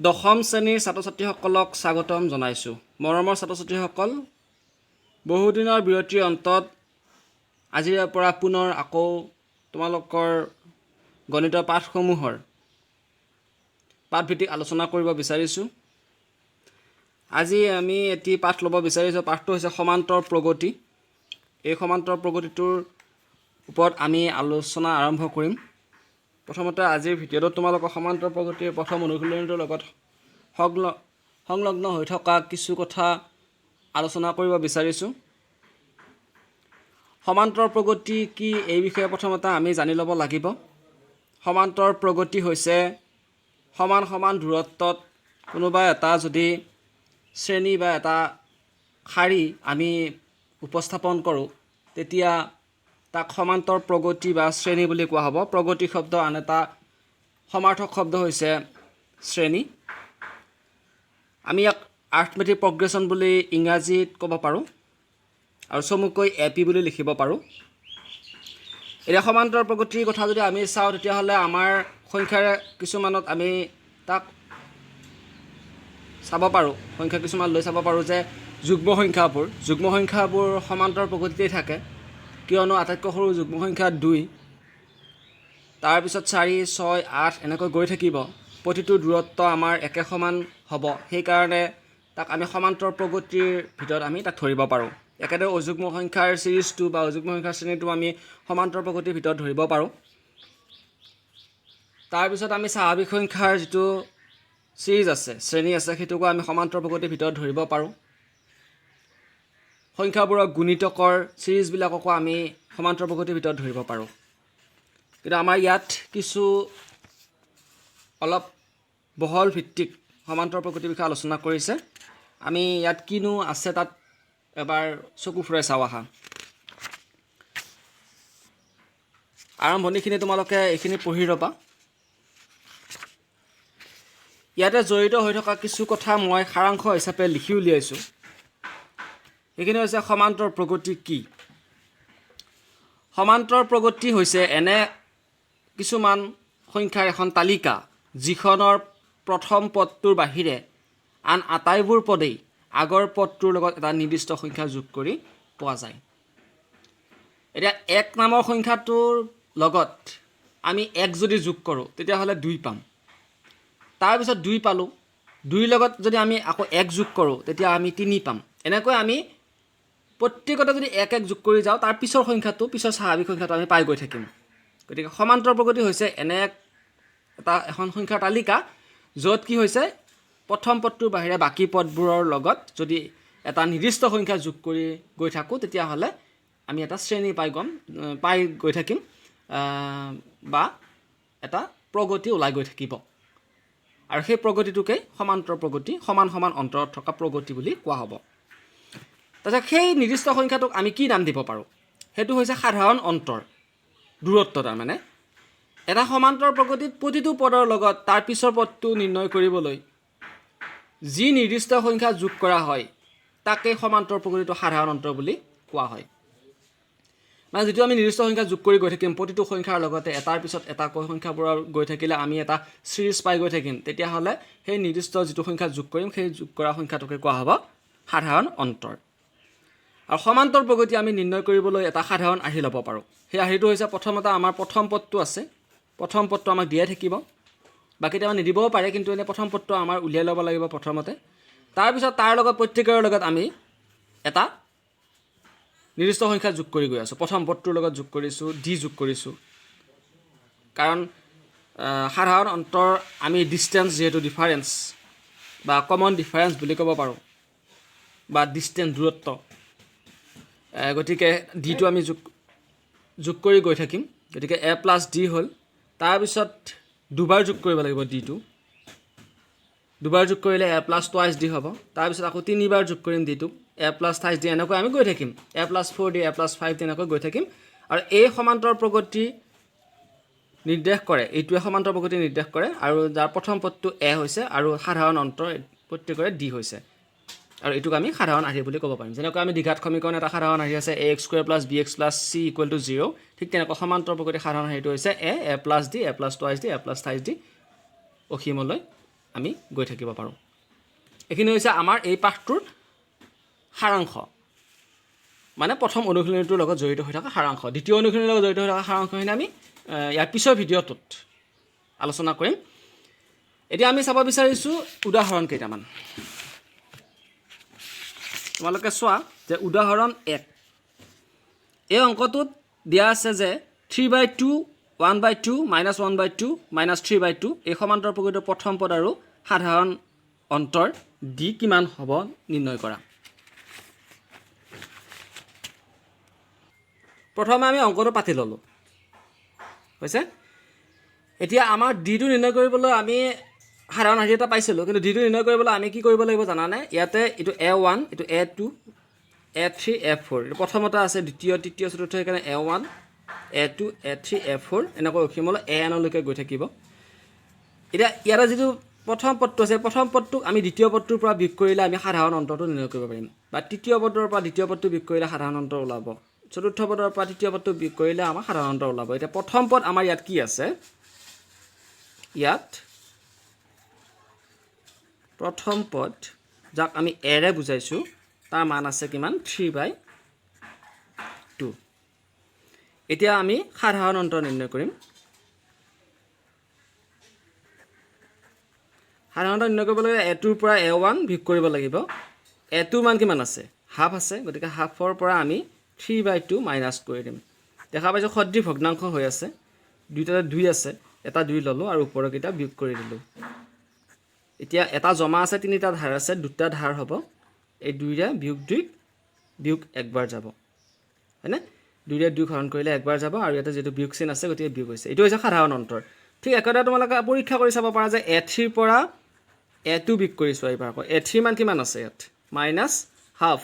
দশম শ্ৰেণীৰ ছাত্ৰ ছাত্ৰীসকলক স্বাগতম জনাইছোঁ। মৰমৰ ছাত্ৰ ছাত্ৰীসকল, বহুদিনৰ বিৰতিৰ অন্তত আজিৰে পৰা পুনৰ আকৌ তোমালোকৰ গণিতৰ পাঠসমূহৰ পাঠভিত্তিক আলোচনা কৰিব বিচাৰিছোঁ। আজি আমি এটি পাঠ ল'ব বিচাৰিছোঁ। পাঠটো হৈছে সমান্তৰ প্ৰগতি। এই সমান্তৰ প্ৰগতিটোৰ ওপৰত আমি আলোচনা আৰম্ভ কৰিম। প্ৰথমতে আজিৰ ভিডিঅ'টোত তোমালোকৰ সমান্তৰ প্ৰগতিৰ প্ৰথম অনুশীলনীটোৰ লগত সংলগ্ন হৈ থকা কিছু কথা আলোচনা কৰিব বিচাৰিছোঁ। সমান্তৰ প্ৰগতি কি এই বিষয়ে প্ৰথমতে আমি জানি ল'ব লাগিব। সমান্তৰ প্ৰগতি হৈছে সমান সমান দূৰত্বত কোনোবা এটা যদি শ্ৰেণী বা এটা শাৰী আমি উপস্থাপন কৰোঁ, তেতিয়া তাক সমান্তৰ প্ৰগতি বা শ্ৰেণী বুলি কোৱা হ'ব। প্ৰগতি শব্দ আন এটা সমাৰ্থক শব্দ হৈছে শ্ৰেণী। আমি ইয়াক আৰ্থমেটিক প্ৰগ্ৰেশ্যন বুলি ইংৰাজীত ক'ব পাৰোঁ আৰু চমুকৈ AP বুলি লিখিব পাৰোঁ। এতিয়া সমান্তৰ প্ৰগতিৰ কথা যদি আমি চাওঁ, তেতিয়াহ'লে আমাৰ সংখ্যাৰে কিছুমানত আমি তাক চাব পাৰোঁ। সংখ্যা কিছুমান লৈ চাব পাৰোঁ যে যুগ্ম সংখ্যাবোৰ সমান্তৰ প্ৰগতিতেই থাকে, কিয়নো আটাইতকৈ সৰু যুগ্ম সংখ্যা 2, তাৰপিছত 4, 6, 8 এনেকৈ গৈ থাকিব। প্ৰতিটো দূৰত্ব আমাৰ একে সমান হ'ব, সেইকাৰণে তাক আমি সমান্তৰ প্ৰগতিৰ ভিতৰত আমি তাক ধৰিব পাৰোঁ। একেদৰে অযুগ্ম সংখ্যাৰ ছিৰিজটো বা অযুগ্ম সংখ্যাৰ শ্ৰেণীটো আমি সমান্তৰ প্ৰগতিৰ ভিতৰত ধৰিব পাৰোঁ। তাৰপিছত আমি স্বাভাৱিক সংখ্যাৰ যিটো ছিৰিজ আছে, শ্ৰেণী আছে, সেইটোকো আমি সমান্তৰ প্ৰগতিৰ ভিতৰত ধৰিব পাৰোঁ। সংখ্যাবোৰৰ গুণিতকৰ ছিৰিজবিলাককো আমি সমান্তৰ প্ৰগতিৰ ভিতৰত ধৰিব পাৰোঁ। কিন্তু আমাৰ ইয়াত কিছু অলপ বহল ভিত্তিক সমান্তৰ প্ৰগতিৰ বিষয়ে আলোচনা কৰিছে। আমি ইয়াত কিনো আছে তাত এবাৰ চকু ফুৰাই চাওঁ আহা। আৰম্ভণিখিনি তোমালোকে এইখিনি পঢ়ি ৰ'বা। ইয়াতে জড়িত হৈ থকা কিছু কথা মই সাৰাংশ হিচাপে লিখি উলিয়াইছোঁ। এইখিনি হৈছে সমান্তৰ প্ৰগতি কি। সমান্তৰ প্ৰগতি হৈছে এনে কিছুমান সংখ্যাৰ এখন তালিকা, যিখনৰ প্ৰথম পদটোৰ বাহিৰে আন আটাইবোৰ পদেই আগৰ পদটোৰ লগত এটা নিৰ্দিষ্ট সংখ্যা যোগ কৰি পোৱা যায়। এতিয়া 1 নামৰ সংখ্যাটোৰ লগত আমি 1 যদি যোগ কৰোঁ, তেতিয়াহ'লে 2 পাম। তাৰপিছত 2 পালোঁ, 2ৰ লগত যদি আমি আকৌ 1 যোগ কৰোঁ, তেতিয়া আমি 3 পাম। এনেকৈ আমি প্ৰত্যেকতে যদি 1 যোগ কৰি যাওঁ, তাৰ পিছৰ স্বাভাৱিক সংখ্যাটো আমি পাই গৈ থাকিম। গতিকে সমান্তৰ প্ৰগতি হৈছে এনে এখন সংখ্যাৰ তালিকা, য'ত কি হৈছে প্ৰথম পদটোৰ বাহিৰে বাকী পদবোৰৰ লগত যদি এটা নিৰ্দিষ্ট সংখ্যা যোগ কৰি গৈ থাকোঁ, তেতিয়াহ'লে আমি এটা শ্ৰেণী পাই গৈ থাকিম বা এটা প্ৰগতি ওলাই গৈ থাকিব। আৰু সেই প্ৰগতিটোকেই সমান্তৰ প্ৰগতি, সমান সমান অন্তৰত থকা প্ৰগতি বুলি কোৱা হ'ব। তাৰপিছত সেই নিৰ্দিষ্ট সংখ্যাটোক আমি কি নাম দিব পাৰোঁ? সেইটো হৈছে সাধাৰণ অন্তৰ, দূৰত্ব। তাৰমানে এটা সমান্তৰ প্ৰগতিত প্ৰতিটো পদৰ লগত তাৰ পিছৰ পদটো নিৰ্ণয় কৰিবলৈ যি নিৰ্দিষ্ট সংখ্যা যোগ কৰা হয়, তাকেই সমান্তৰ প্ৰগতিটো সাধাৰণ অন্তৰ বুলি কোৱা হয়। মানে যিটো আমি নিৰ্দিষ্ট সংখ্যা যোগ কৰি গৈ থাকিম, প্ৰতিটো সংখ্যাৰ লগতে এটাৰ পিছত এটাকৈ সংখ্যাবোৰৰ গৈ থাকিলে আমি এটা ছিৰিজ পাই গৈ থাকিম, তেতিয়াহ'লে সেই নিৰ্দিষ্ট যিটো সংখ্যা যোগ কৰিম, সেই যোগ কৰা সংখ্যাটোকে কোৱা হ'ব সাধাৰণ অন্তৰ। আৰু সমান্তৰ প্ৰগতি আমি নিৰ্ণয় কৰিবলৈ এটা সাধাৰণ আৰ্হি ল'ব পাৰোঁ। সেই আৰ্হিটো হৈছে প্ৰথমতে আমাৰ প্ৰথম পদটো আছে, প্ৰথম পদটো আমাক দিয়াই থাকিব, বা কেতিয়াবা নিদিবও পাৰে, কিন্তু এনেই প্ৰথম পদটো আমাৰ উলিয়াই ল'ব লাগিব প্ৰথমতে। তাৰপিছত তাৰ লগত প্ৰত্যেকৰে লগত আমি এটা নিৰ্দিষ্ট সংখ্যা যোগ কৰি গৈ আছোঁ। প্ৰথম পদটোৰ লগত যোগ কৰিছোঁ, যোগ কৰিছোঁ, কাৰণ সাধাৰণ অন্তৰ আমি ডিষ্টেঞ্চ, যিহেতু ডিফাৰেঞ্চ বা কমন ডিফাৰেঞ্চ বুলি ক'ব পাৰোঁ, বা ডিষ্টেঞ্চ দূৰত্ব, গতিকে ডিটো আমি যোগ কৰি গৈ থাকিম। গতিকে A + D হ'ল। তাৰপিছত দুবাৰ যোগ কৰিব লাগিব, ডিটো দুবাৰ যোগ কৰিলে A + 2D হ'ব। তাৰপিছত আকৌ 3বাৰ যোগ কৰিম ডিটোক, A + 3D, এনেকৈ আমি গৈ থাকিম। A + 4D, A + 5D এনেকৈ গৈ থাকিম। আৰু এই সমান্তৰ প্ৰগতি নিৰ্দেশ কৰে, এইটোৱে সমান্তৰ প্ৰগতি নিৰ্দেশ কৰে, আৰু যাৰ প্ৰথম পদটো A হৈছে আৰু সাধাৰণ অন্তৰ প্ৰত্যেকৰে D হৈছে, আৰু এইটোক আমি সাধাৰণ আৰ্হি বুলি ক'ব পাৰিম। যেনেকৈ আমি দ্বিঘাত সমীকৰণ এটা সাধাৰণ আৰ্হি আছে ax² + bx + c = 0, ঠিক তেনেকৈ সমান্তৰ প্ৰগতিৰ সাধাৰণ আৰ্হিটো হৈছে A + D, A + 2D, A + 3D অসীমলৈ আমি গৈ থাকিব পাৰোঁ। এইখিনি হৈছে আমাৰ এই পাঠটোৰ সাৰাংশ, মানে প্ৰথম অনুশীলনীটোৰ লগত জড়িত হৈ থকা সাৰাংশ। দ্বিতীয় অনুশীলনীৰ লগত জড়িত হৈ থকা সাৰাংশখিনি আমি ইয়াৰ পিছৰ ভিডিঅ'টোত আলোচনা কৰিম। এতিয়া আমি চাব বিচাৰিছোঁ উদাহৰণ কেইটামান। তোমালোকে চোৱা যে উদাহৰণ 1, এই অংকটোত দিয়া আছে যে 3/2 1/2 -1/2 -3/2 এই সমান্তৰ প্ৰকৃতিৰ প্ৰথম পদ আৰু সাধাৰণ অন্তৰ দি কিমান হ'ব নিৰ্ণয় কৰা। প্ৰথমে আমি অংকটো পাতি ল'লোঁ হৈছে। এতিয়া আমাৰ ডিটো নিৰ্ণয় কৰিবলৈ আমি সাধাৰণ হাৰি এটা পাইছিলোঁ, কিন্তু ডিটো নিৰ্ণয় কৰিবলৈ আমি কি কৰিব লাগিব জানানে? ইয়াতে এইটো A1, এইটো A2, A3, A4 এইটো প্ৰথমতে আছে, দ্বিতীয় তৃতীয় চতুৰ্থ, সেইকাৰণে A1 A2 A3 A4 এনেকৈ অসীমলৈ ANলৈকে গৈ থাকিব। এতিয়া ইয়াতে যিটো প্ৰথম পদটো আছে, প্ৰথম পদটোক আমি দ্বিতীয় পদটোৰ পৰা বিয়োগ কৰিলে আমি সাধাৰণ অন্তৰটো নিৰ্ণয় কৰিব পাৰিম, বা তৃতীয় পদৰ পৰা দ্বিতীয় পদটো বিয়োগ কৰিলে সাধাৰণ অন্তৰ ওলাব, চতুৰ্থ পদৰ পৰা তৃতীয় পদটো বিয়োগ কৰিলে আমাৰ সাধাৰণ অন্তৰ ওলাব। এতিয়া প্ৰথম পদ আমাৰ ইয়াত কি আছে? ইয়াত প্ৰথম পদ যাক আমি এৰে বুজাইছোঁ তাৰ মান আছে কিমান? 3/2। এতিয়া আমি সাধাৰণ অন্তৰ নিৰ্ণয় কৰিম। সাধাৰণ অন্তৰ নিৰ্ণয় কৰিবলৈ A2ৰ পৰা A1 বিয়োগ কৰিব লাগিব। A2ৰ মান কিমান আছে? হাফ আছে, গতিকে হাফৰ পৰা আমি 3/2 মাইনাছ কৰি দিম। দেখা পাইছোঁ সদৃশ ভগ্নাংশ হৈ আছে, দুইটাতে 2 আছে, এটা 2 ল'লোঁ আৰু ওপৰৰকেইটা বিয়োগ কৰি দিলোঁ। এতিয়া এটা জমা আছে, 3টা ধাৰ আছে, 2টা ধাৰ হ'ব। এই 2ৰে বিয়োগ 2 বিয়োগ একবাৰ যাব, হয়নে? 2ৰে 2 হৰণ কৰিলে একবাৰ যাব, আৰু ইয়াতে যিটো বিয়োগ চিন আছে গতিকে বিয়োগ হৈছে। এইটো হৈছে সাধাৰণ অন্তৰ। ঠিক একেদৰে তোমালোকে পৰীক্ষা কৰি চাব পাৰা যে A3ৰ পৰা A2 বিয়োগ কৰিছোঁ। এইবাৰ আকৌ A3 মান কিমান আছে? ইয়াত মাইনাছ হাফ,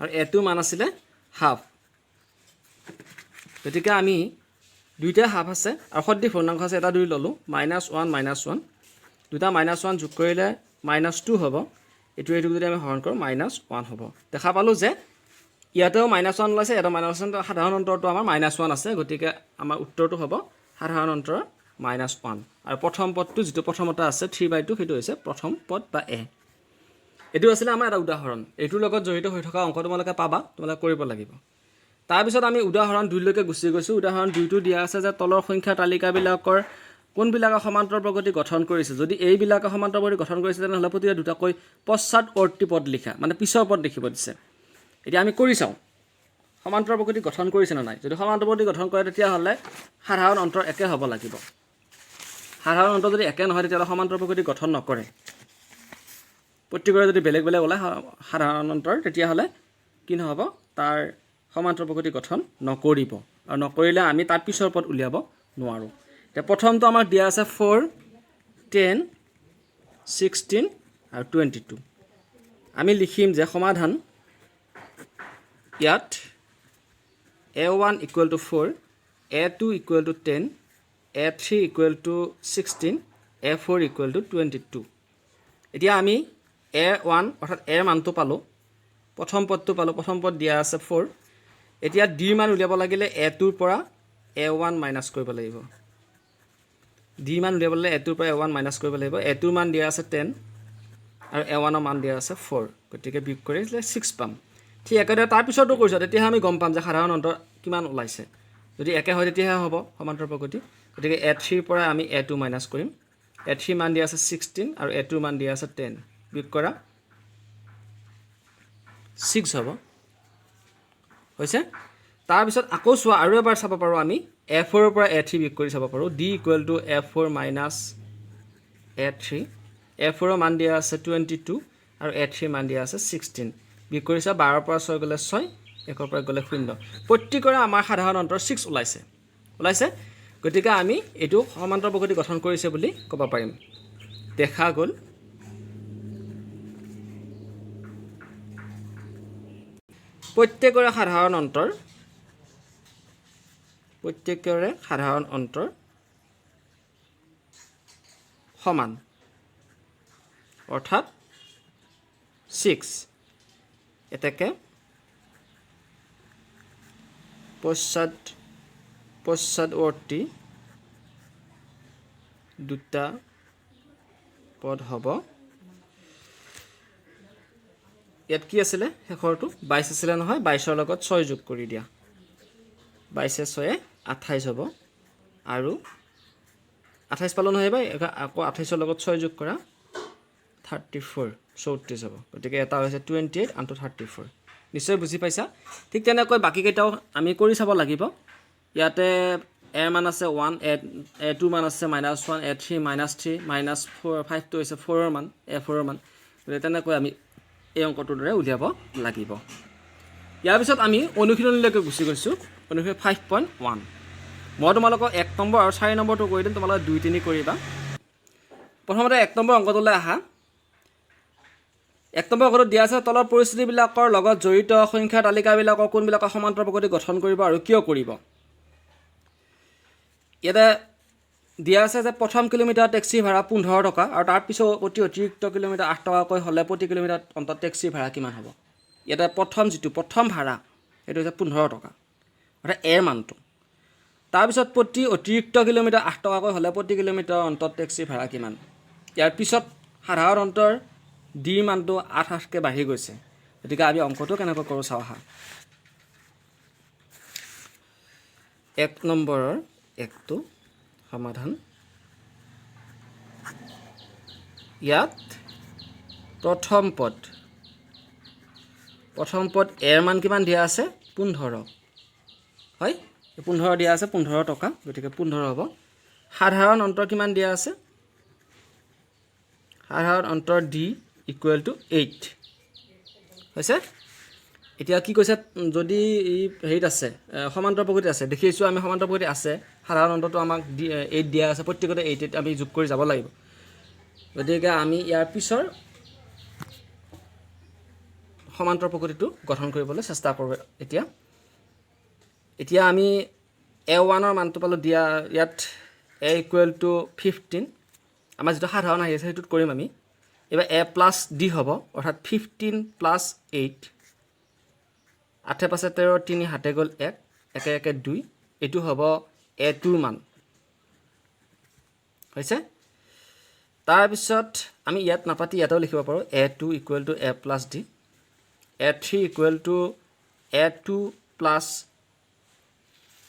আৰু A2 মান আছিলে হাফ, গতিকে আমি দুইটাই হাফ আছে আৰু সদৃশ ভগ্নাংশ আছে, এটা 2 ল'লোঁ, -1 -1 দুটা -1 যোগ কৰিলে -2 হ'ব। এইটো যদি আমি হৰণ কৰোঁ -1 হ'ব। দেখা পালোঁ যে ইয়াতেও -1 ওলাইছে, এটা -1, সাধাৰণ অন্তৰটো আমাৰ -1 আছে, গতিকে আমাৰ উত্তৰটো হ'ব সাধাৰণ অন্তৰ -1। আৰু প্ৰথম পদটো যিটো প্ৰথমতে আছে 3/2 সেইটো হৈছে প্ৰথম পদ বা A। এইটো আছিলে আমাৰ এটা উদাহৰণ। এইটোৰ লগত জড়িত হৈ থকা অংক তোমালোকে পাবা, তোমালোকে কৰিব লাগিব। তাৰপিছত আমি উদাহৰণ 2লৈকে গুচি গৈছোঁ। উদাহৰণ 2টো দিয়া আছে যে তলৰ সংখ্যাৰ তালিকাবিলাকৰ কোনবিলাকে সমান্তৰ প্ৰগতি গঠন কৰিছে। যদি এইবিলাকে সমান্তৰ প্ৰগতি গঠন কৰিছে তেনেহ'লে প্ৰতিটো দুটাকৈ পশ্চাদৱৰ্তী পদ লিখা, মানে পিছৰ পদ লিখিব দিছে। এতিয়া আমি কৰি চাওঁ সমান্তৰ প্ৰগতি গঠন কৰিছে নে নাই। যদি সমান্তৰ প্ৰগতি গঠন কৰে তেতিয়াহ'লে সাধাৰণ অন্তৰ একে হ'ব লাগিব। সাধাৰণ অন্তৰ যদি একে নহয় তেতিয়াহ'লে সমান্তৰ প্ৰগতি গঠন নকৰে। প্ৰত্যেকৰে যদি বেলেগ বেলেগ ওলায় সাধাৰণ অন্তৰ, তেতিয়াহ'লে কি নহ'ব? তাৰ সমান্তৰ প্ৰগতি গঠন নকৰিব, আৰু নকৰিলে আমি তাৰ পিছৰ পদ উলিয়াব নোৱাৰোঁ। এতিয়া প্ৰথমটো আমাক দিয়া আছে 4, 10, 16 আৰু 22। আমি লিখিম যে সমাধান ইয়াত A1 = 4, A2 = 10, A3 = 16, A4 = 22। এতিয়া আমি A1 অৰ্থাৎ এৰ মানটো পালোঁ, প্ৰথম পদটো পালোঁ, প্ৰথম পদ দিয়া আছে 4। এতিয়া ডিৰ মান উলিয়াব লাগিলে A2ৰ পৰা A1 মাইনাছ কৰিব লাগিব। ডি মান উলিয়াবলৈ A2ৰ পৰা A1 মাইনাছ কৰিব লাগিব। A2ৰ মান দিয়া আছে 10 আৰু A1ৰ মান দিয়া আছে 4, গতিকে বিয়োগ কৰি 6 পাম। ঠিক একেদৰে তাৰপিছতো কৰিছোঁ, তেতিয়াহে আমি গম পাম যে সাধাৰণ অন্তৰ কিমান ওলাইছে। যদি একে হয় তেতিয়াহে হ'ব সমান্তৰ প্ৰগতি। গতিকে A3ৰ পৰা আমি A2 মাইনাছ কৰিম। A3 মান দিয়া আছে 16 আৰু A2ৰ মান দিয়া আছে 10, বিয়োগ কৰা 6 হ'ব, হৈছে। তাৰপিছত আকৌ চোৱা, আৰু এবাৰ চাব পাৰোঁ আমি A4ৰ পৰা A3 বিয়োগ কৰি চাব পাৰোঁ। D = A4 - A3, A4ৰ মান দিয়া আছে 22 আৰু A3ৰ মান দিয়া আছে 16, বিয়োগ কৰিছে 12ৰ পৰা 6 গ'লে 6, 1ৰ পৰা গ'লে 0। প্ৰত্যেকৰে আমাৰ সাধাৰণ অন্তৰ 6 ওলাইছে। গতিকে আমি এইটো সমান্তৰ প্ৰগতি গঠন কৰিছে বুলি ক'ব পাৰিম। দেখা গ'ল প্ৰত্যেকৰে সাধাৰণ অন্তৰ সমান, অৰ্থাৎ 6। এতেকে পশ্চাদৱৰ্তী দুটা পদ হ'ব ইয়াত কি আছিলে শেষৰটো 22 আছিলে নহয় 22ৰ লগত 6 যোগ কৰি দিয়া 22 6 28 হ'ব আৰু 28 পালো নহয় এবাৰ আকৌ 28ৰ লগত 6 যোগ কৰা 34 34 হ'ব গতিকে এটা হৈছে 28 আনটো 34 নিশ্চয় বুজি পাইছা ঠিক তেনেকৈ বাকি কেইটাও আমি কৰি চাব লাগিব ইয়াতে a মান আছে 1 a2 মান আছে -1 a3 -3 -4 5 টো হৈছে 4 ৰ মান a4 ৰ মান গতিকে তেনেকৈ আমি এই অংকটোৰ দৰে উলিয়াব লাগিব ইয়াৰ পিছত আমি অনুশীলনীলৈকে গুচি গৈছোঁ অনুশীলনী 5.1 মই তোমালোকক 1 নম্বৰ আৰু 4 নম্বৰটো কৰি দিম তোমালোকে 2 3 কৰিবা প্ৰথমতে 1 নম্বৰ অংকটোলৈ আহা 1 নম্বৰ অংকটোত দিয়া আছে তলৰ পৰিস্থিতিবিলাকৰ লগত জড়িত সংখ্যাৰ তালিকাবিলাকৰ কোনবিলাকৰ সমান্তৰাল প্ৰগতি গঠন কৰিব আৰু কিয় কৰিব ইয়াতে দিয়া আছে যে প্ৰথম কিলোমিটাৰ টেক্সি ভাড়া 15 টকা আৰু তাৰ পিছত প্ৰতি অতিৰিক্ত কিলোমিটাৰ 8 টকাকৈ হ'লে প্ৰতি কিলোমিটাৰ অন্তত টেক্সি ভাড়া কিমান হ'ব ইয়াতে প্ৰথম ভাড়া সেইটো হৈছে 15 টকা অৰ্থাৎ এৰ মানটো তাৰ পিছত প্ৰতি অতিৰিক্ত কিলোমিটাৰ 8 টকাকৈ হ'লে প্ৰতি কিলোমিটাৰ অন্তত টেক্সি ভাড়া কিমান ইয়াৰ পিছত সাধাৰণ অন্তৰ ডিৰ মানটো 8কৈ বাঢ়ি গৈছে গতিকে আমি অংকটো কেনেকৈ কৰোঁ চাওঁ আহা 1 নম্বৰৰ একটো সমাধান ইয়াত প্ৰথম পদ এৰ মান কিমান দিয়া আছে 15 হয় 15 দিয়া আছে 15 টকা গতিকে 15 হ'ব সাধাৰণ অন্তৰ কিমান দিয়া আছে সাধাৰণ অন্তৰ d ইকুৱেল টু 8 হৈছে এতিয়া কি কৈছে যদি ই হেৰিত আছে সমান্তৰাল প্ৰগতি আছে দেখিছোঁ আমি সমান্তৰাল প্ৰগতি আছে সাধাৰণ অন্তৰটো আমাক 8 দিয়া আছে প্ৰত্যেকতে 8 আমি যোগ কৰি যাব লাগিব গতিকে আমি ইয়াৰ পিছৰ সমান্তৰাল প্ৰগতিটো গঠন কৰিবলৈ চেষ্টা কৰোঁ এতিয়া আমি a1 ৰ মানটো পালোঁ দিয়া ইয়াত a ইকুৱেল টু 15 আমাৰ যেটো সাধাৰণ আহি আছে সেইটোত কৰিম আমি এবাৰ a প্লাছ d হ'ব অৰ্থাৎ 15 প্লাছ 8 8 5 13 3 হাতে গ'ল 1 1 1 2 এইটো হ'ব a2 ৰ মান হৈছে তাৰপিছত আমি ইয়াত নাপাতি ইয়াতেও লিখিব পাৰোঁ a2 equal to a plus d a3 equal to a2 plus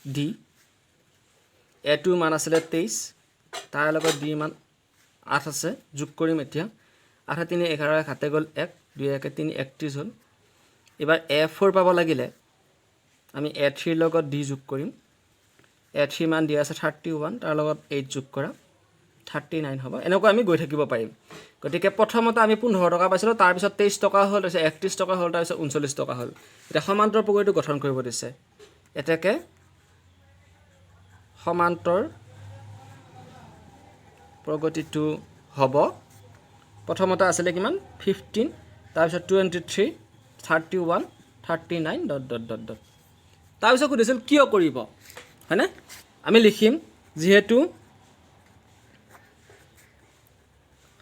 d a2 মান আছিলে 23 তাৰ লগত d মান 8 আছে যোগ কৰিম এতিয়া 8 3 11 হাতে গ'ল 1 2 1 3 31 হ'ল এবাৰ a4 পাব লাগিলে আমি a3 লগত d যোগ কৰিম a3 মান দিয়া আছে 31 তাৰ লগত 8 যোগ কৰা 39 হ'ব এনেকৈ আমি গৈ থাকিব পাৰিম গতিকে প্ৰথমতে আমি 15 টকা পাইছিলোঁ তাৰ পিছত 23 টকা হ'ল তাৰপিছত 31 টকা হ'ল তাৰপিছত 39 টকা হ'ল এতিয়া সমান্তৰ প্ৰগতিটো গঠন কৰিব দিছে এটাকে সমান্তৰ প্ৰগতিটো হ'ব প্ৰথমতে আছিলে কিমান 15 তাৰপিছত 23 31 39 ... তাৰপিছত সুধিছিল কিয় কৰিব হয়নে আমি লিখিম যিহেতু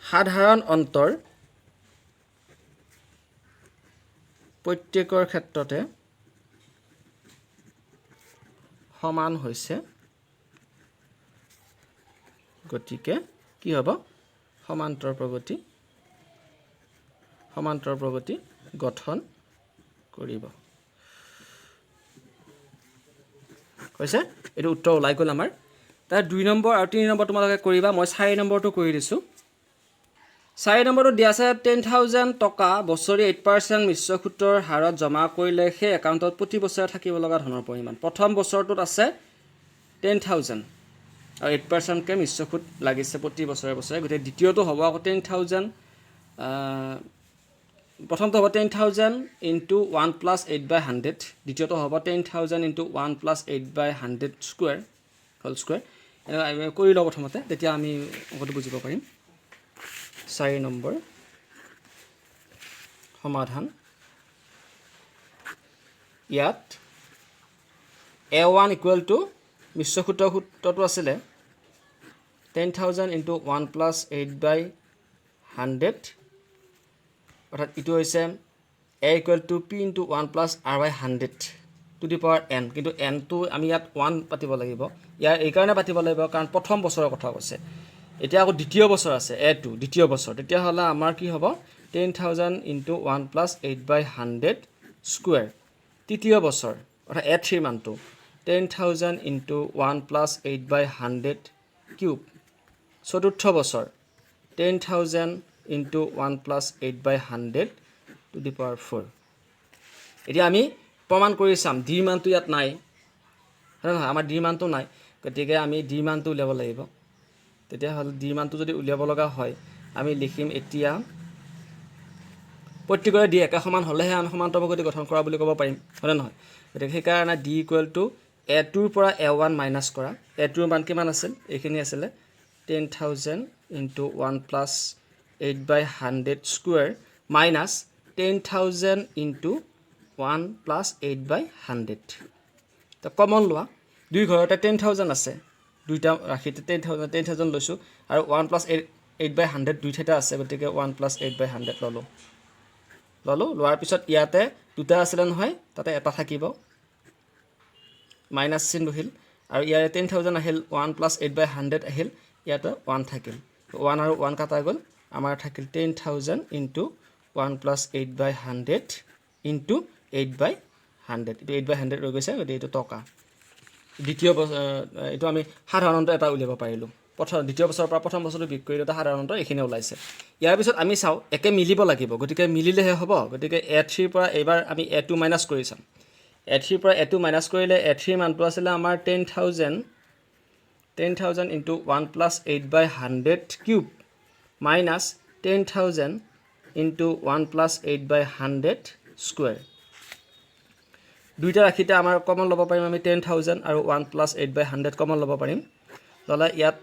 সাধাৰণ অন্তৰ প্ৰত্যেকৰ ক্ষেত্ৰতে সমান হৈছে গতিকে কি হ'ব সমান্তৰ প্ৰগতি গঠন কৰিব কৈছে এইটো উত্তৰ ওলাই গ'ল আমাৰ তাৰ 2 নম্বৰ আৰু 3 নম্বৰ তোমালোকে কৰিবা মই 4 নম্বৰটো কৰি দিছোঁ 4 নম্বৰটো দিয়া আছে 10,000 টকা বছৰি 8% মিশ্ৰ সুতৰ হাৰত জমা কৰিলে সেই একাউণ্টত প্ৰতি বছৰে থাকিব লগা ধনৰ পৰিমাণ প্ৰথম বছৰটোত আছে 10,000 আৰু 8% কে মিশ্ৰ সুত লাগিছে প্ৰতি বছৰে গতিকে দ্বিতীয়টো হ'ব আকৌ 10,000 প্ৰথমটো হ'ব 10,000 ইনটু 1 প্লাছ 8/100 দ্বিতীয়টো হ'ব 10,000 into 1 plus 8/100 square whole square এনেকৈ কৰি লওঁ প্ৰথমতে তেতিয়া আমি অংকটো বুজিব পাৰিম 4 নম্বৰ সমাধান ইয়াত a1 ইকুৱেল টু মিশ্ৰ সুতৰ সূত্ৰটো আছিলে 10,000 ইনটু 1 প্লাছ 8/100 অৰ্থাৎ ইটো হৈছে a equal to p into 1 plus r/100 to the power n কিন্তু nটো আমি ইয়াত 1 পাতিব লাগিব ইয়াৰ এইকাৰণে পাতিব লাগিব কাৰণ প্ৰথম বছৰৰ কথা কৈছে এতিয়া আকৌ দ্বিতীয় বছৰ আছে A2 দ্বিতীয় বছৰ তেতিয়াহ'লে আমাৰ কি হ'ব 10,000 ইনটু 1 প্লাছ 8/100 স্কুৱেৰ তৃতীয় বছৰ অৰ্থাৎ A3 মানটো 10,000 ইনটু 1 প্লাছ 8/100 কিউব চতুৰ্থ বছৰ 10,000 into 1 plus 8/100 to the power 4 এতিয়া আমি প্ৰমাণ কৰি চাম ডিৰ মানটো ইয়াত নাই হয় নহয় আমাৰ ডিৰ মানটো নাই গতিকে আমি ডিৰ মানটো উলিয়াব লাগিব তেতিয়াহ'লে ডিৰ মানটো যদি উলিয়াব লগা হয় আমি লিখিম এতিয়া প্ৰত্যেকৰে ডি একে সমান হ'লেহে আমি সমান্তৰাল প্ৰগতি গঠন কৰা বুলি ক'ব পাৰিম হয়নে নহয় গতিকে সেইকাৰণে ডি ইকুৱেল টু A2ৰ পৰা A1 মাইনাছ কৰা A2ৰ মান কিমান আছিল এইখিনি আছিলে 10,000 into 1 plus 8/100 square minus 10,000 into 1 plus 8/100 তো কমন লোৱা দুই ঘৰতে 10,000 আছে দুইটা ৰাখিতে 10,000 লৈছোঁ আৰু 1 প্লাছ 8/100 দুই ঠাইতে আছে গতিকে 1 প্লাছ 8/100 ল'লোঁ লোৱাৰ পিছত ইয়াতে দুটা আছিলে নহয় তাতে এটা থাকিব মাইনাছ চিন বহিল আৰু ইয়াৰে 10,000 আহিল 1 প্লাছ 8/100 আহিল ইয়াতে 1 থাকিল 1 আৰু 1 কাটা গ'ল আমাৰ থাকিল 10,000 ইনটু 1 প্লাছ 8/100 ইনটু 8/100 এইটো 8/100 ৰৈ গৈছে গতিকে এইটো টকা দ্বিতীয় এইটো আমি সাধাৰণতে এটা উলিয়াব পাৰিলোঁ দ্বিতীয় বছৰৰ পৰা প্ৰথম বছৰটো বিয়োগ কৰি এটা সাধাৰণতে এইখিনি ওলাইছে ইয়াৰ পিছত আমি চাওঁ একে মিলিব লাগিব গতিকে মিলিলেহে হ'ব গতিকে A3ৰ পৰা এইবাৰ আমি A2 মাইনাছ কৰি চাম A3ৰ পৰা A2 মাইনাছ কৰিলে A3ৰ মানটো আছিলে আমাৰ 10,000 into 1 plus 8/100 cube minus 10,000 into 1 plus 8/100 square দুইটা ৰাখিতে আমাৰ কমন ল'ব পাৰিম আমি 10,000 আৰু 1 প্লাছ 8/100 কমন ল'ব পাৰিম ল'লে ইয়াত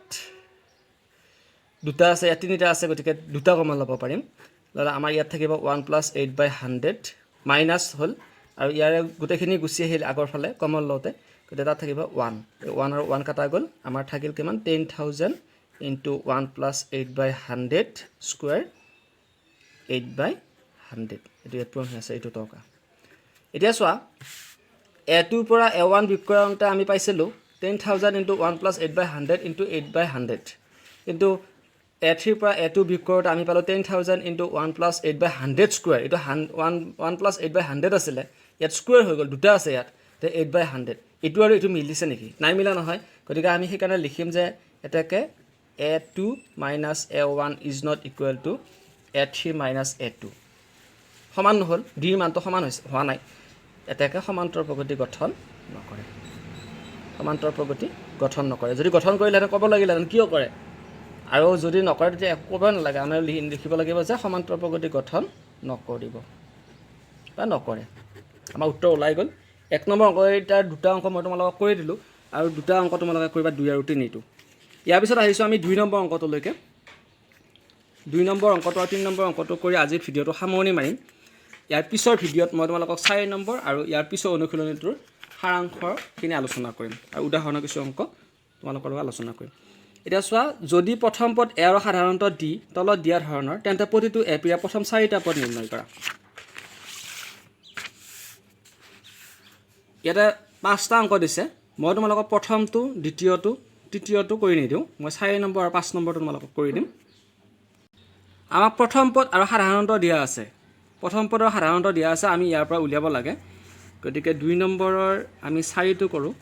দুটা আছে ইয়াত তিনিটা আছে গতিকে দুটা কমন ল'ব পাৰিম ল'লে আমাৰ ইয়াত থাকিব 1 প্লাছ 8/100 মাইনাছ হ'ল আৰু ইয়াৰে গোটেইখিনি গুচি আহিল আগৰ ফালে কমন লওঁতে গতিকে তাত থাকিব 1 আৰু 1 কাটা গ'ল আমাৰ থাকিল কিমান 10,000 ইনটু 1 প্লাছ 8/100 স্কুৱেৰ 8/100 এইটো ইয়াত পূৰণ হৈ আছে এইটো টকা এতিয়া চোৱা A2ৰ পৰা A1 বিয়োগ কৰাওঁতে আমি পাইছিলোঁ 10,000 ইনটু 1 প্লাছ 8/100 ইনটু 8/100 কিন্তু A3ৰ পৰা A2 বিয়োগ কৰোঁতে আমি পালোঁ 10,000 ইনটু 1 প্লাছ 8/100 স্কুৱেৰ এইটো 1 প্লাছ 8/100 আছিলে ইয়াত স্কুৱেৰ হৈ গ'ল দুটা আছে ইয়াত 8/100 এইটো আৰু এইটো মিলিছে নেকি নাই মিলা নহয় গতিকে আমি সেইকাৰণে লিখিম যে এটাকে A2 minus A1 is not equal to A3 minus A2 সমান নহ'ল ডিৰ মানটো সমান হোৱা নাই এটাকে সমান্তৰাল প্ৰগতি গঠন নকৰে যদি গঠন কৰিলেহেঁতেন ক'ব লাগিলেহেঁতেন কিয় কৰে আৰু যদি নকৰে তেতিয়া একো ক'ব নালাগে আমি লিখিব লাগিব যে সমান্তৰাল প্ৰগতি গঠন নকৰিব বা নকৰে আমাৰ উত্তৰ ওলাই গ'ল 1 নম্বৰ অংককেইটাৰ দুটা অংক মই তোমালোকক কৰি দিলোঁ আৰু দুটা অংক তোমালোকে কৰিবা 2 আৰু 3টো ইয়াৰ পিছত আহিছোঁ আমি 2 নম্বৰ অংকটোলৈকে 2 নম্বৰ অংকটো আৰু 3 নম্বৰ অংকটো কৰি আজিৰ ভিডিঅ'টো সামৰণি মাৰিম ইয়াৰ পিছৰ ভিডিঅ'ত মই তোমালোকক 4 নম্বৰ আৰু ইয়াৰ পিছৰ অনুশীলনীটোৰ সাৰাংশখিনি আলোচনা কৰিম আৰু উদাহৰণৰ কিছু অংক তোমালোকৰ লগত আলোচনা কৰিম এতিয়া চোৱা যদি প্ৰথম পদ এ আৰু সাধাৰণতে ডি তলত দিয়া ধৰণৰ তেন্তে প্ৰতিটো এ পিৰ প্ৰথম 4টা পদ নিৰ্ণয় কৰা ইয়াতে 5টা অংক দিছে মই তোমালোকক প্ৰথমটো দ্বিতীয়টো তৃতীয়টো কৰি নিদিওঁ মই 4 নম্বৰ আৰু 5 নম্বৰটো তোমালোকক কৰি দিম আমাক প্ৰথম পদ আৰু সাধাৰণতে দিয়া আছে প্ৰথম পদৰ সাধাৰণতে দিয়া আছে আমি ইয়াৰ পৰা উলিয়াব লাগে গতিকে 2 নম্বৰৰ আমি 4টো কৰোঁ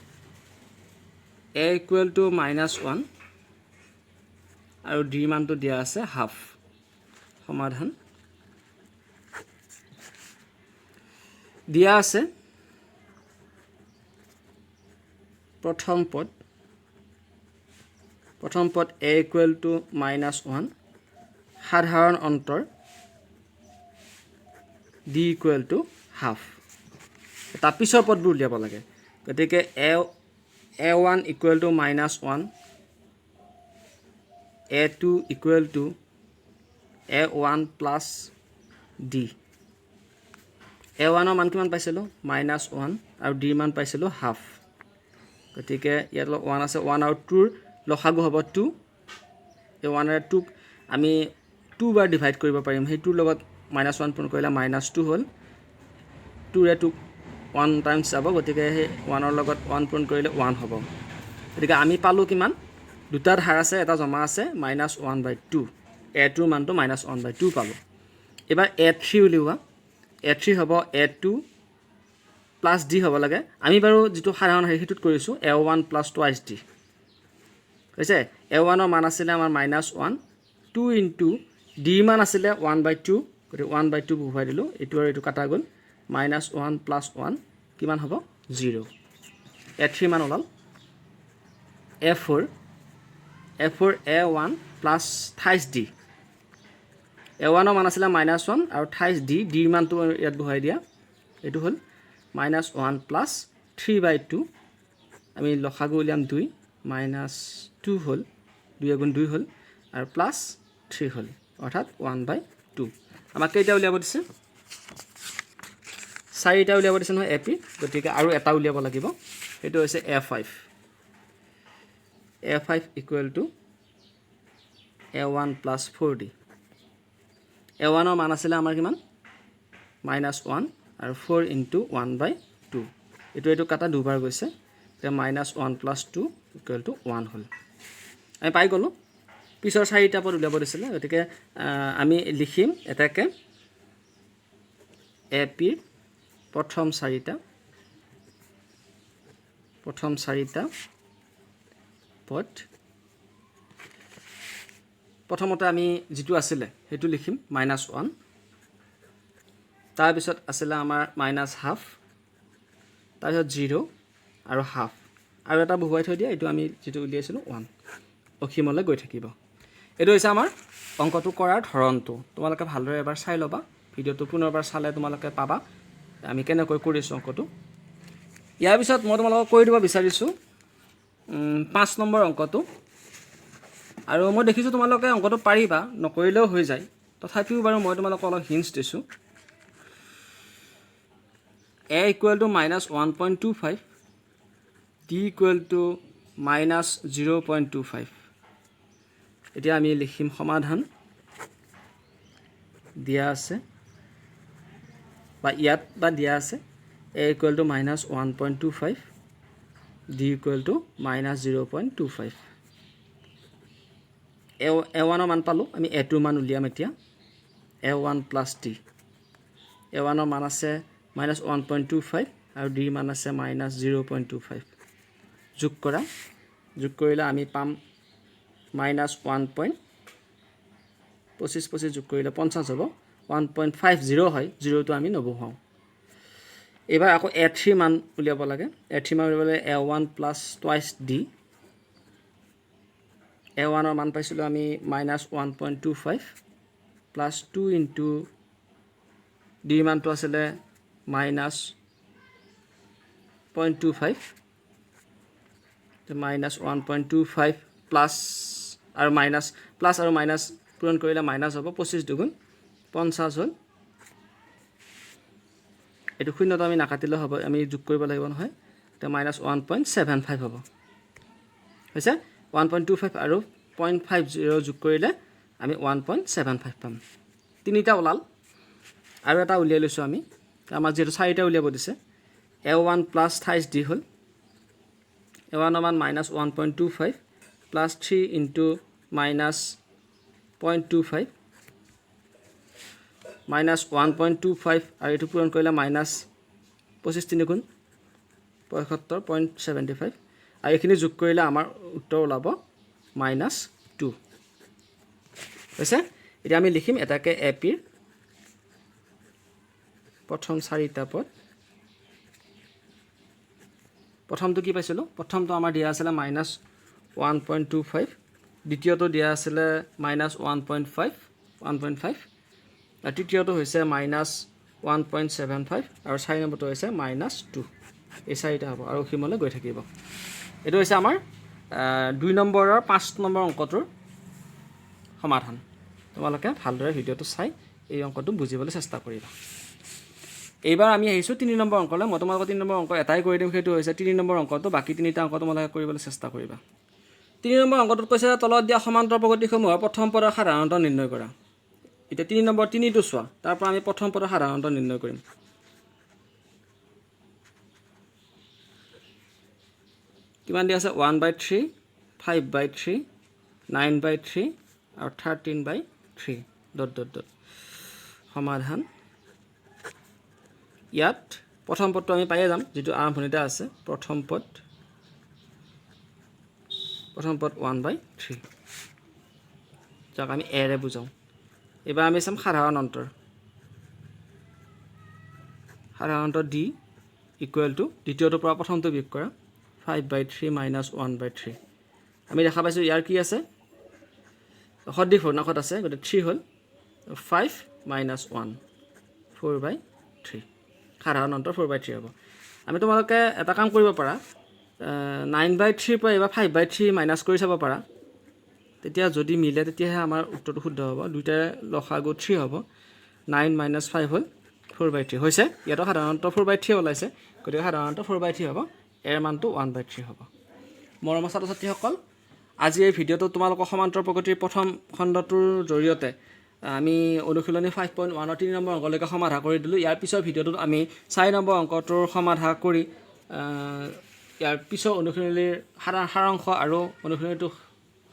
a ইকুৱেল টু -1 আৰু ডি মানটো দিয়া আছে হাফ সমাধান দিয়া আছে প্ৰথম পদ a ইকুৱেল টু -1 সাধাৰণ অন্তৰ d ইকুৱেল টু হাফ তাৰ পিছৰ পদবোৰ উলিয়াব লাগে গতিকে a1 equal to -1 a2 equal to a1 plus d a1ৰ মান কিমান পাইছিলোঁ -1 আৰু d মান পাইছিলোঁ হাফ গতিকে ইয়াত 1 আছে 1 আৰু 2ৰ লসাগু হ'ব 2 এই 1 আৰু 2ক আমি 2 বাৰ ডিভাইড কৰিব পাৰিম সেইটোৰ লগত -1 পূৰণ কৰিলে -2 হ'ল 2ৰে 2ক 1 টাইমছ যাব গতিকে সেই 1ৰ লগত 1 পূৰণ কৰিলে 1 হ'ব গতিকে আমি পালোঁ কিমান দুটা ধাৰ আছে এটা জমা আছে -1/2 a2 মানটো -1/2 পালোঁ এবাৰ a3 উলিওৱা a3 হ'ব a2 প্লাছ d হ'ব লাগে আমি বাৰু যেটো সাধাৰণ হেৰিটোত কৰিছো a1 প্লাছ টুৱাইছ d হৈছে a1 ৰ মান আছিল আমাৰ -1 2 ইনটু d মান আছিল 1/2 গতি 1/2 বহুৱাই দিলো এটো আৰু এটো কাটা গ'ল -1 প্লাছ 1 কিমান হ'ব 0 a3 মান ওলাল a4 a1 plus 28d a1 ৰ মান আছিল -1 আৰু 28d d ৰ মানটো ইয়াত বহুৱাই দিয়া এটো হ'ল -1 প্লাছ 3/2 আমি লসাগু উলিয়াম 2 -2 হ'ল 2 গুণ 2 হ'ল আৰু প্লাছ 3 হ'ল অৰ্থাৎ 1/2 আমাক কেইটা উলিয়াব দিছে 4টা উলিয়াব দিছে নহয় এপি গতিকে আৰু এটা উলিয়াব লাগিব এটো হৈছে a5 equal to a1 plus 4d a1 ৰ মান আছিল আমাৰ কিমান -1 আৰু 4 ইনটু 1/2 এটো কাটা দুবাৰ গৈছে এতিয়া -1 প্লাছ 2 ইকুৱেল টু 1 হ'ল আমি পাই গ'লো পিছৰ 4টা পদ উলিয়াব দিছিলে গতিকে আমি লিখিম এটাকে এপি প্ৰথম 4টা পদ প্ৰথমতে আমি যেটো আছিল হেতু লিখিম -1 তাৰ পিছত আছিল আমাৰ -1/2 তাৰ পিছত 0 আৰু হাফ আৰু এটা বহুৱাই থৈ দিয়া এটো আমি যেটো উলিয়াইছিলো 1 অসীমলৈ গৈ থাকিব এটো হৈছে আমাৰ অংকটো কৰাৰ ধৰণটো তোমালোকে ভালদৰে এবাৰ চাই লবা ভিডিওটো পুনৰবাৰ চালে তোমালোকে পাবা আমি কেনেকৈ কৰিছো অংকটো ইয়াৰ পিছত মই তোমালোকক কৈ দিব বিচাৰিছো 5 নম্বৰ অংকটো আৰু মই দেখিছো তোমালোকে অংকটো পাৰিবা নকৰিলেও হৈ যায় তথাপিও বাৰু মই তোমালোকক অলপ হিন্টছ দিছো a equal to -1.25 d equal to -0.25 এতিয়া আমি লিখিম সমাধান দিয়া আছে বা ইয়াত বা দিয়া আছে a equal to -1.25 d equal to -0.25 a1 ৰ মান পালো আমি a2 মান উলিয়াম এতিয়া a1 plus d a1 ৰ মান আছে -1.25 আৰু d মান আছে -0.25 যোগ কৰিলে আমি পাম -1.25 যোগ কৰিলে 50 হ'ব 1.50 হয় 0 টো আমি নবহাও এবাৰ আকৌ a3 মান উলিয়াব লাগে a3 মান উলিয়াবলে a1 plus twice d a1 ৰ মান পাইছিলো আমি -1.25 plus 2 into d মানটো আছিল -0.25 -1.25 plus আৰু মাইনাস প্লাস আৰু মাইনাস পূৰণ কৰিলে মাইনাস হ'ব 25 দুগুণ 50 হ'ল এটো শূন্যটো আমি নাকাটিলে হ'ব আমি যোগ কৰিব লাগিব নহয় তে -1.75 হ'ব হৈছে 1.25 আৰু 0.50 যোগ কৰিলে আমি 1.75 পাম তিনিটা ওলাল আৰু এটা উলিয়াই লৈছো আমি আমাৰ যেটো চাৰিটা উলিয়াব দিছে a1 plus 28d হ'ল a1 ৰ মান -1.25 plus 3 into -0.25 -1.25 আৰু এটো পূৰণ কৰিলে -25 3 গুণ 75.75 আৰু এখিনি যোগ কৰিলে আমাৰ উত্তৰ ওলাব -2 হৈছে এতিয়া আমি লিখিম এটাকে এপি প্ৰথম চাৰিটা পদ প্ৰথমটো কি পাইছিলো প্ৰথমটো আমাৰ দিয়া আছিল -1.25 দ্বিতীয়টো দিয়া আছিল -1.5 আৰু তৃতীয়টো হৈছে -1.75 আৰু চাৰি নম্বৰটো হৈছে -2 এই চাৰিটা হ'ব আৰু অসীমলৈ গৈ থাকিব এটো হৈছে আমাৰ 2 নম্বৰৰ 5 নম্বৰ অংকটোৰ সমাধান তোমালোকে ভালদৰে ভিডিওটো চাই এই অংকটো বুজিবলৈ চেষ্টা কৰিবা এইবাৰ আমি আহিছো 3 নম্বৰ অংকলৈ মই তোমালোকক 3 নম্বৰ অংক এটাই কৰি দিম সেইটো হৈছে 3 নম্বৰ অংকটো বাকি তিনিটা অংক তোমালোকে কৰিবলৈ চেষ্টা কৰিবা 3 নম্বৰ অংকটোত কৈছে তলত দিয়া সমান্তৰ প্ৰগতিসমূহৰ প্ৰথম পদৰ সাধাৰণত নিৰ্ণয় কৰা এটা 3 নম্বৰ 3টো চোৱা তাৰ পৰা আমি প্ৰথম পদৰ সাধাৰণত নিৰ্ণয় কৰিম কিমান দিয়া আছে 1/3 5/3 9/3 আৰু 13/3 ... সমাধান ইয়াত প্ৰথম পদটো আমি পাইয়ে যাম যেটো আৰম্ভণিতে আছে প্ৰথম পদ 1/3 যাক আমি a ৰে বুজাও এবাৰ আমি চাম সাধাৰণ অন্তৰ d ইকুৱেল টু দ্বিতীয়টোৰ পৰা প্ৰথমটো বিয়োগ কৰা 5/3 - 1/3 আমি দেখা পাইছো ইয়াৰ কি আছে সদৃশ ভগ্নাংশত আছে গতে 3 হল 5 - 1 4/3 সাধাৰণ অন্তৰ 4/3 হ'ব আমি তোমালোকে এটা কাম কৰিব পাৰা 9/3 পৰা এবাৰ 5/3 মাইনাস কৰি চাব পাৰা তেতিয়া যদি মিলে তেতিয়াহে আমাৰ উত্তৰটো শুদ্ধ হ'ব দুইটাৰ লসাগু 3 হ'ব 9 - 5 হ'ল 4/3 হৈছে ইয়াতো সাধাৰণ অন্তৰ 4/3 ওলাইছে গতিকে সাধাৰণ অন্তৰ 4/3 হ'ব এৰ মানটো 1/3 হ'ব মৰমৰ ছাত্ৰ-ছাত্ৰীসকল আজি এই ভিডিঅ'টো তোমালোকৰ সমান্তৰ প্ৰগতিৰ প্ৰথম খণ্ডটোৰ জৰিয়তে আমি অনুশীলনী 5.1 ৰ 3 নম্বৰ অংকলৈকে সমাধান কৰি দিলোঁ ইয়াৰ পিছৰ ভিডিঅ'টোত আমি 4 নম্বৰ অংকটোৰ সমাধান কৰি ইয়াৰ পিছৰ অনুশীলনীৰ সাৰাংশ আৰু অনুশীলনীটো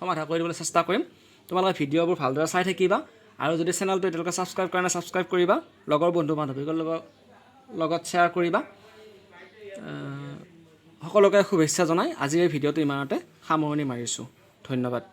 সমাধান কৰি দিবলৈ চেষ্টা কৰিম তোমালোকে ভিডিঅ'বোৰ ভালদৰে চাই থাকিবা আৰু যদি চেনেলটো এতিয়ালৈকে সাবস্ক্ৰাইব কৰা নাই সাবস্ক্ৰাইব কৰিবা লগৰ বন্ধু বান্ধৱীৰ লগত শ্বেয়াৰ কৰিবা সকলোকে শুভেচ্ছা জনাই আজি এই ভিডিঅ'টো ইমানতে সামৰণি মাৰিছোঁ ধন্যবাদ